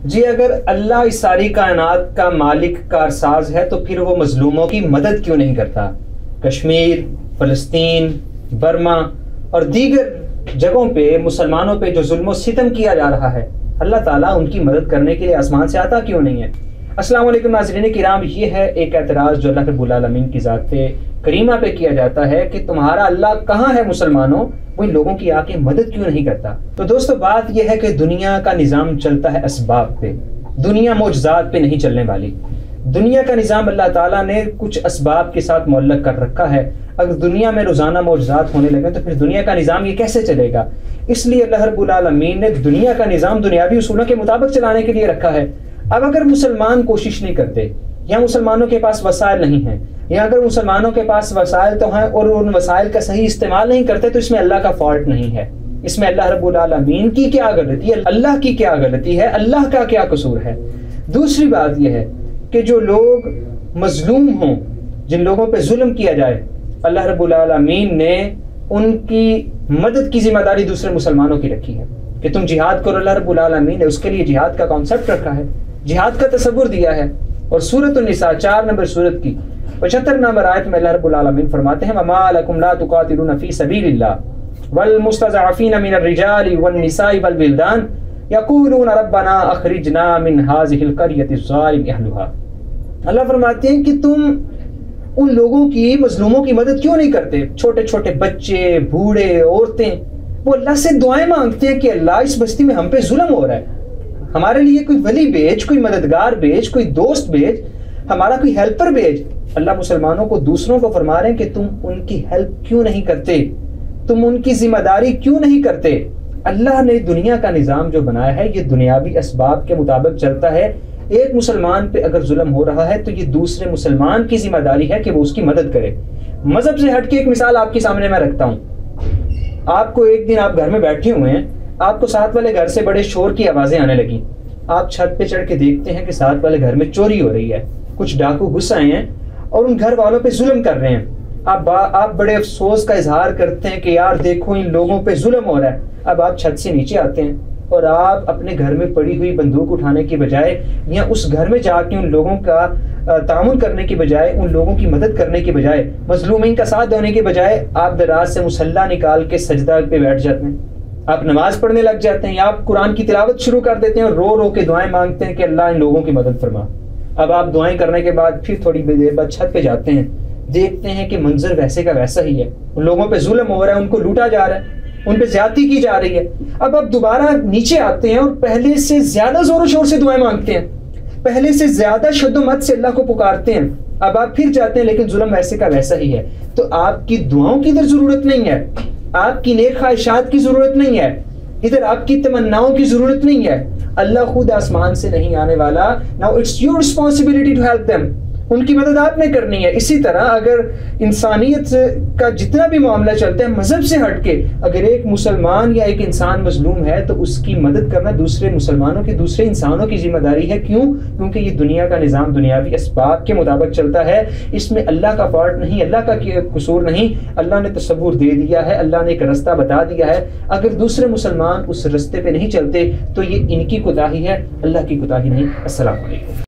جی اگر اللہ اس ساری کائنات کا مالک کارساز ہے تو پھر وہ مظلوموں کی مدد کیوں نہیں کرتا؟ کشمیر، فلسطین، برما اور دیگر جگہوں پہ مسلمانوں پہ جو ظلم و ستم کیا جا رہا ہے، اللہ تعالیٰ ان کی مدد کرنے کے لیے آسمان سے آتا کیوں نہیں ہے؟ السلام علیکم ناظرین کرام، یہ ہے ایک اعتراض جو اللہ رب العالمین کی ذات کریمہ پہ کیا جاتا ہے کہ تمہارا اللہ کہاں ہے مسلمانوں، وہ ان لوگوں کی آ کے مدد کیوں نہیں کرتا؟ تو دوستو بات یہ ہے کہ دنیا کا نظام چلتا ہے اسباب پہ، دنیا معجزات پہ نہیں چلنے والی۔ دنیا کا نظام اللہ تعالیٰ نے کچھ اسباب کے ساتھ معلق کر رکھا ہے۔ اگر دنیا میں روزانہ معجزات ہونے لگے تو پھر دنیا کا نظام یہ کیسے چلے گا؟ اس لیے اللہ رب العالمین نے دنیا کا نظام دنیاوی اصولوں کے مطابق چلانے کے لیے رکھا ہے۔ اب اگر مسلمان کوشش نہیں کرتے، یا مسلمانوں کے پاس وسائل نہیں ہیں، یا اگر مسلمانوں کے پاس وسائل تو ہیں اور ان وسائل کا صحیح استعمال نہیں کرتے، تو اس میں اللہ کا فالٹ نہیں ہے۔ اس میں اللہ رب العالمین کی کیا غلطی ہے، اللہ کی کیا غلطی ہے، اللہ کا کیا قصور ہے؟ دوسری بات یہ ہے کہ جو لوگ مظلوم ہوں، جن لوگوں پہ ظلم کیا جائے، اللہ رب العالمین نے ان کی مدد کی ذمہ داری دوسرے مسلمانوں کی رکھی ہے کہ تم جہاد کرو۔ اللہ رب العالمین نے اس کے لیے جہاد کا کانسیپٹ رکھا ہے، جہاد کا تصور دیا ہے۔ اور سورۃ النساء 4 نمبر سورت کی 75 نمبر آیت میں اللہ رب العالمین فرماتے ہیں وَمَا لَكُمْ لَا تُقَاتِلُونَ فِي سَبِيلِ اللَّهِ وَالْمُسْتَضْعَفِينَ مِنَ الرِّجَالِ وَالنِّسَاءِ وَالْوِلْدَانِ يَقُولُونَ رَبَّنَا أَخْرِجْنَا مِنْ هَٰذِهِ الْقَرْيَةِ الظَّالِمِ أَهْلُهَا۔ اللہ فرماتے ہیں کہ تم ان لوگوں کی، مظلوموں کی مدد کیوں نہیں کرتے؟ چھوٹے چھوٹے بچے، بوڑھے، عورتیں، وہ اللہ سے دعائیں مانگتے ہیں کہ اللہ اس بستی میں ہم پہ ظلم ہو رہا ہے، ہمارے لیے کوئی ولی بھیج، کوئی مددگار بھیج، کوئی دوست بھیج، ہمارا کوئی ہیلپر بھیج۔ اللہ مسلمانوں کو، دوسروں کو فرما رہے ہیں کہ تم ان کی ہیلپ کیوں نہیں کرتے، تم ان کی ذمہ داری کیوں نہیں کرتے؟ اللہ نے دنیا کا نظام جو بنایا ہے یہ دنیاوی اسباب کے مطابق چلتا ہے۔ ایک مسلمان پہ اگر ظلم ہو رہا ہے تو یہ دوسرے مسلمان کی ذمہ داری ہے کہ وہ اس کی مدد کرے۔ مذہب سے ہٹ کے ایک مثال آپ کے سامنے میں رکھتا ہوں۔ آپ کو ایک دن آپ گھر میں بیٹھے ہوئے ہیں، آپ کو ساتھ والے گھر سے بڑے شور کی آوازیں آنے لگیں، آپ چھت پہ چڑھ کے دیکھتے ہیں کہ ساتھ والے گھر میں چوری ہو رہی ہے، کچھ ڈاکو گھس آئے ہیں اور ان گھر والوں پہ ظلم کر رہے ہیں۔ آپ بڑے افسوس کا اظہار کرتے ہیں کہ یار دیکھو ان لوگوں پہ ظلم ہو رہا ہے۔ اب آپ چھت سے نیچے آتے ہیں اور آپ اپنے گھر میں پڑی ہوئی بندوق اٹھانے کی بجائے یا اس گھر میں جا کے ان لوگوں کا تعاون کرنے کی بجائے، ان لوگوں کی مدد کرنے کی بجائے، مظلومین کا ساتھ دینے کی بجائے آپ دراز سے مصلی نکال کے سجدہ پہ بیٹھ جاتے ہیں، آپ نماز پڑھنے لگ جاتے ہیں، یا آپ قرآن کی تلاوت شروع کر دیتے ہیں اور رو رو کے دعائیں مانگتے ہیں کہ اللہ ان لوگوں کی مدد فرما۔ اب آپ دعائیں کرنے کے بعد پھر تھوڑی دیر بعد چھت پہ جاتے ہیں، دیکھتے ہیں کہ منظر ویسے کا ویسا ہی ہے، ان لوگوں پہ ظلم ہو رہا ہے، ان کو لوٹا جا رہا ہے، ان پہ زیادتی کی جا رہی ہے۔ اب آپ دوبارہ نیچے آتے ہیں اور پہلے سے زیادہ زور و شور سے دعائیں مانگتے ہیں، پہلے سے زیادہ شد و مت سے اللہ کو پکارتے ہیں۔ اب آپ پھر جاتے ہیں لیکن ظلم ویسے کا ویسا ہی ہے۔ تو آپ کی دعاؤں کی ادھر ضرورت نہیں ہے، آپ کی نیک خواہشات کی ضرورت نہیں ہے، ادھر آپ کی تمناؤں کی ضرورت نہیں ہے۔ اللہ خود آسمان سے نہیں آنے والا۔ Now it's your responsibility to help them۔ ان کی مدد آپ نے کرنی ہے۔ اسی طرح اگر انسانیت کا جتنا بھی معاملہ چلتا ہے مذہب سے ہٹ کے، اگر ایک مسلمان یا ایک انسان مظلوم ہے تو اس کی مدد کرنا دوسرے مسلمانوں کی، دوسرے انسانوں کی ذمہ داری ہے۔ کیوں؟ کیونکہ یہ دنیا کا نظام دنیاوی اسباب کے مطابق چلتا ہے، اس میں اللہ کا فالٹ نہیں، اللہ کا قصور نہیں۔ اللہ نے تصور دے دیا ہے، اللہ نے ایک راستہ بتا دیا ہے، اگر دوسرے مسلمان اس راستے پہ نہیں چلتے تو یہ ان کی کوتاہی ہے، اللہ کی کوتاہی نہیں۔ السلام علیکم۔